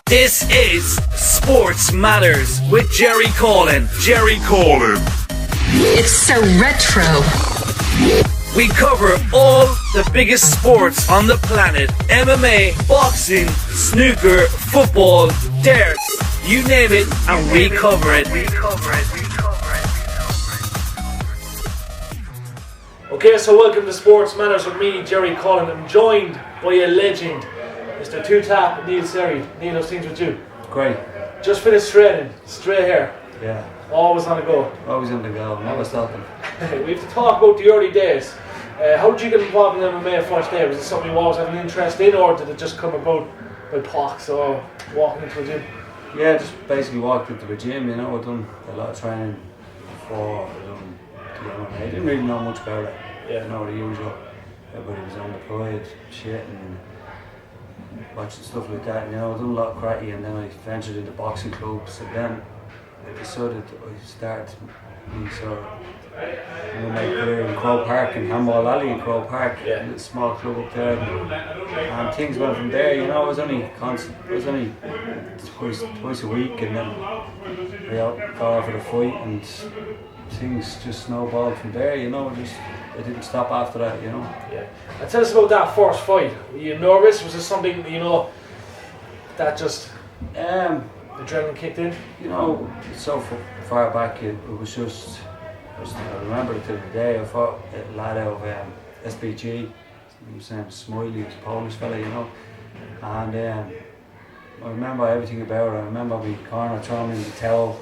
This is Sports Matters with Jerry Coughlan. It's so retro. We cover all the biggest sports on the planet. MMA, boxing, snooker, football, darts, you name it, and we cover it. Okay, so welcome to Sports Matters with me, Jerry Coughlan. I'm joined by a legend, Mr. Two-Tap, Neil Seery. Neil, how's things with you? Great. Just finished training, straight here. Yeah. Always on the go. Always on the go, never stopping. We have to talk about the early days. How did you get involved in MMA first day? Was it something you always had an interest in, or did it just come about by pox or walking into a gym? Yeah, just basically walked into the gym, you know. I'd done a lot of training before I didn't really know much about it. Yeah. You know, the usual. Everybody was unemployed, shit, and watching stuff like that. You know, I'd done a lot of karate, and then I ventured into boxing clubs, and then I decided I started my career in Crow Park, in Handball Alley in Crow Park, in a small club up there, and things went from there. You know, I was only twice a week, and then I got off for the fight, and things just snowballed from there. You know, I didn't stop after that. You know. Yeah. And tell us about that first fight. Were you nervous? Was it something that just adrenaline kicked in? You know, it's so far back. It was just. I remember it to the day. I fought a lad out of SBG. His name was Smiley. He was a Polish fella, you know. And I remember everything about it. I remember my corner throwing in the towel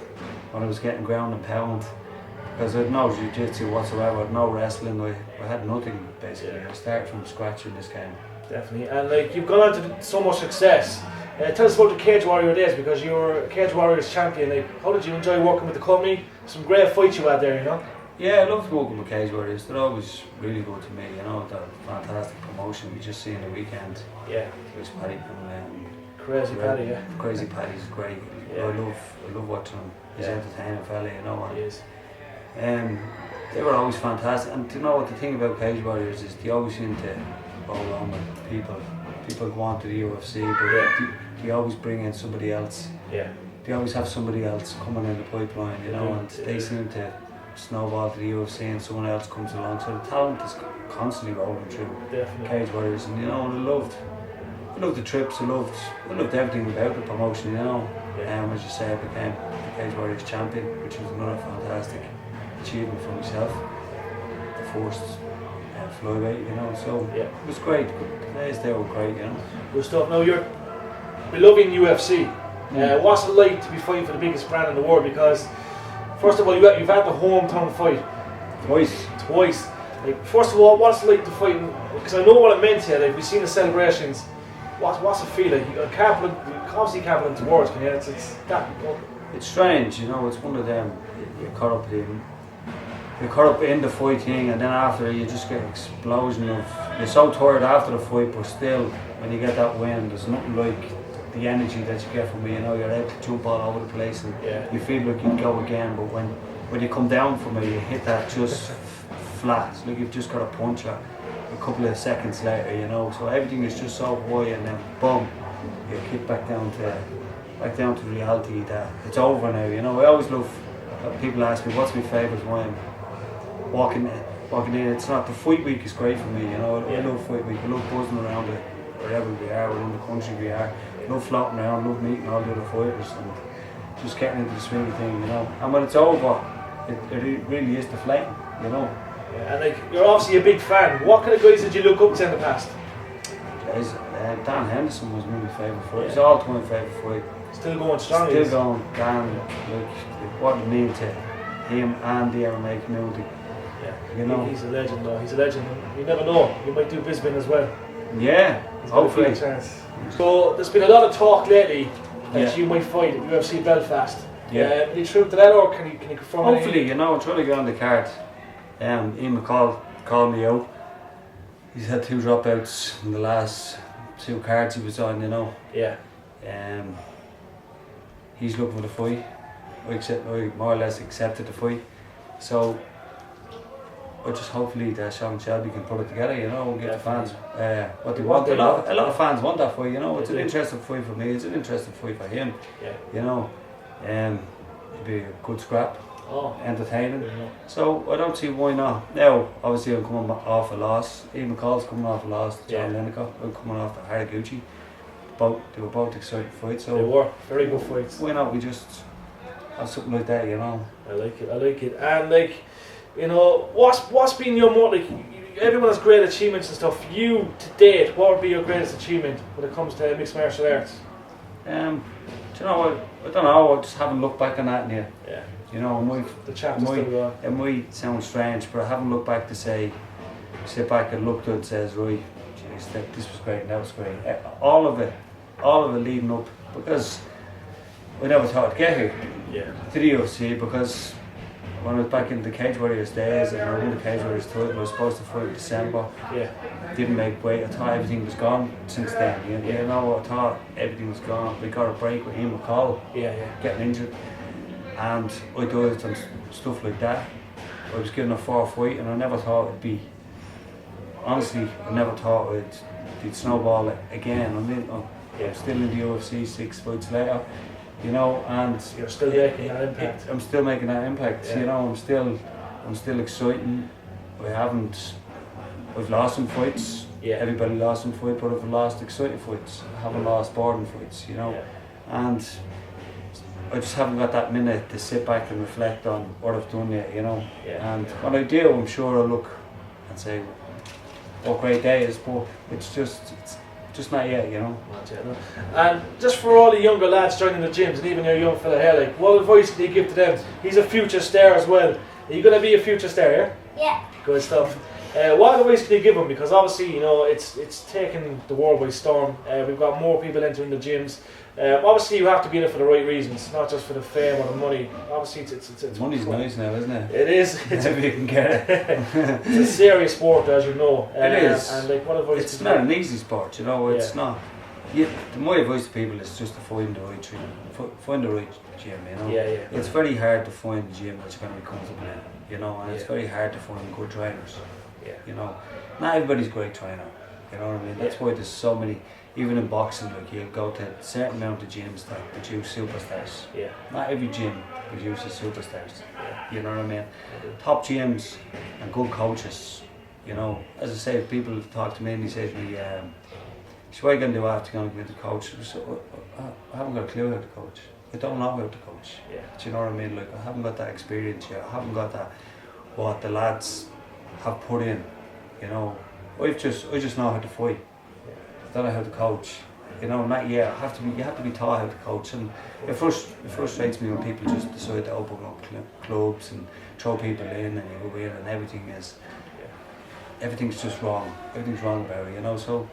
when I was getting ground and pound. Because I had no jiu-jitsu whatsoever, I had no wrestling, I had nothing basically. I started from scratch in this game. Definitely, and you've gone on to so much success. Tell us about the Cage Warrior days, because you were Cage Warriors Champion. How did you enjoy working with the company? Some great fights you had there, you know? Yeah, I loved working with Cage Warriors. They're always really good to me, you know. They're a fantastic promotion. We just see in the weekend. Yeah. There's Paddy coming Crazy Paddy, yeah. Crazy Paddy's great. Yeah. I love watching him. He's an entertaining fella, you know. He is. They were always fantastic, and you know what the thing about Cage Warriors is, they always seem to go along with people. People go on to the UFC, but they always bring in somebody else. Yeah. They always have somebody else coming in the pipeline, you know, and they seem to snowball to the UFC and someone else comes along. So the talent is constantly rolling through Cage Warriors, and you know, I loved the trips. I loved everything about the promotion, you know. As you say, I became the Cage Warriors Champion, which was another fantastic achievement for myself. The first flyweight, you know, so it was great. The days there were great, you know. Good stuff. Now you're loving UFC. What's it like to be fighting for the biggest brand in the world? Because first of all, you've had the hometown fight twice. First of all, what's it like to fight? Because I know what it meant to you. We've seen the celebrations. What's it feel like? You obviously can't put into words, can you? It's strange, you know. It's one of them. You're caught up in the fight thing, and then after you just get an explosion of. You're so tired after the fight, but still, when you get that win, there's nothing like the energy that you get from it. You know, you're able to jump all over the place, and you feel like you'd go again. But when you come down from it, you hit that just flat. It's like you've just got a punch a couple of seconds later, you know. So everything is just so high, and then boom, you kick back down to reality that it's over now. You know, I always love. People ask me what's my favourite wine. Walking in, it's not, the fight week is great for me, you know. I love fight week. I love buzzing around it wherever we are, within the country we are. I love floating around, love meeting all the other fighters and just getting into the swing of thing, you know. And when it's over, it really is deflating, you know. Yeah, and you're obviously a big fan. What kind of guys did you look up to in the past? Dan Henderson was my favourite fight. He's all time favourite fight. Still going strong. Still going. Dan, what it means to him and the MMA community. Yeah, you know. He's a legend though. He's a legend. You never know. You might do Brisbane as well. Yeah, hopefully. He's got a great chance. So there's been a lot of talk lately that you might fight at UFC Belfast. Yeah. Are you true to that, or can you confirm? Hopefully, you know, I'm trying to get on the card. Ian McCall called me out. He's had 2 dropouts in the last 2 cards he was on, you know. Yeah. He's looking for the fight. I more or less accepted the fight. So just hopefully that Sean Shelby can put it together, you know, and get the fans what they What want. they A lot of fans want that fight, you know. It's an interesting fight for me. It's an interesting fight for him. Yeah. You know, it'd be a good scrap. Oh. Entertaining. Yeah. So I don't see why not. Now, obviously, I'm coming off a loss. Ian McCall's coming off a loss to John Lineker. I'm coming off to Haraguchi. They were both exciting fights. So they were very good fights. Why not? We just have something like that, you know. I like it. And like, you know, what's been your like? Everyone has great achievements and stuff. You to date, what would be your greatest achievement when it comes to mixed martial arts? Do you know what? I don't know. I just haven't looked back on that yet. Yeah. You know, the chapter's still going. It might sound strange, but I haven't looked back to sit back and looked at it and says, right, geez, this was great, that was great. All of it leading up, because we never thought to get here. Yeah. To the UFC, because when I was back in the Cage Warriors days and I won the Cage Warriors title, I was supposed to fight in December. Yeah. Didn't make weight. I thought everything was gone since then. You know, I thought everything was gone. We got a break with Ian McCall. Getting injured. And I did some stuff like that. I was given a 4 fight and I never thought it'd be, honestly, I never thought it'd snowball again. I'm still in the UFC 6 fights later, you know, and you're still making that impact. I'm still making that impact, you know, I'm still exciting. I've lost some fights, everybody lost some fights, but I've lost exciting fights. I haven't lost boring fights, you know, and I just haven't got that minute to sit back and reflect on what I've done yet, you know. And when I do, I'm sure I'll look and say, what great day is, but it's just not yet, you know. Not yet, no. And just for all the younger lads joining the gyms, and even your young fella here, like, what advice can you give to them? He's a future star as well. Are you going to be a future star, yeah? Yeah. Good stuff. What advice can you give them? Because obviously, you know, it's taken the world by storm. We've got more people entering the gyms. Obviously, you have to be in it for the right reasons, not just for the fame or the money. Obviously, it's money's nice now, isn't it? It is. It's if you can get it. It's a serious sport, as you know. It is. And like, what advice? It's not an easy sport, you know. It's not. My advice to people is just to find the right training, find the right gym. You know. It's very hard to find a gym that you're going to be comfortable in. You know, and it's very hard to find good trainers. You know, not everybody's a great trainer. You know what I mean? That's why there's so many. Even in boxing, like, you go to a certain amount of gyms that produce superstars. Not every gym produces superstars. You know what I mean? Top gyms and good coaches. You know, as I say, people talk to me and they say to me, so what are you going to do after going to be the coach? So, I haven't got a clue how to coach. I don't know how to coach. Do you know what I mean? Like, I haven't got that experience yet. I haven't got that, what the lads have put in. You know, I just know how to fight. I don't know how to coach, you know, not yet. You have to be taught how to coach, and it frustrates me when people just decide to open up clubs and throw people in, and you go in and everything's just wrong. Everything's wrong about it, you know. So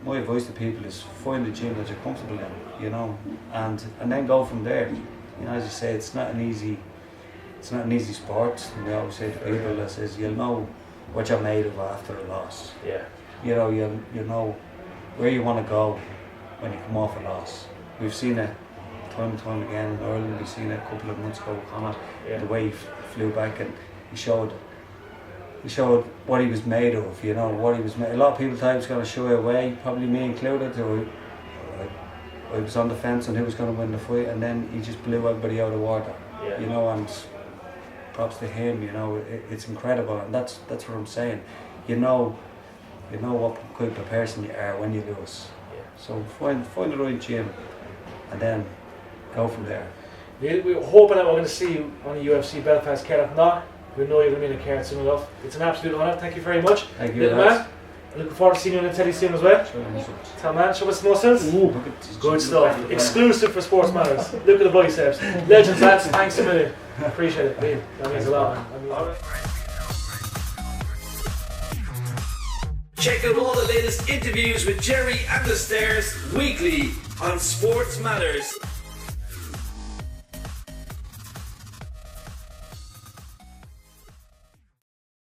my advice to people is find a gym that you're comfortable in, you know, and then go from there. You know, as you say, it's not an easy sport. And we always say to people that says you'll know what you're made of after a loss. You know, you know where you want to go when you come off a loss. We've seen it time and time again in Ireland. We've seen it a couple of months ago with Connor, the way he flew back and he showed what he was made of, you know, what he was made. A lot of people thought he was going to shy away, probably me included. I was on the fence on who was going to win the fight, and then he just blew everybody out of the water, you know, and props to him, you know, it's incredible, and that's what I'm saying. You know what type of person you are when you lose. So find the right gym and then go from there. We're hoping that we're going to see you on the UFC Belfast card. If not, we know you're going to be in a card soon enough. It's an absolute honour. Thank you very much. Thank you, little man. I'm looking forward to seeing you on the telly soon as well. Tell man, show us the muscles. Good stuff. Exclusive for Sports Matters. Look at the biceps. Legends, lads. Thanks a million. Appreciate it. That means a lot, man. Check out all the latest interviews with Jerry and the Stairs weekly on Sports Matters.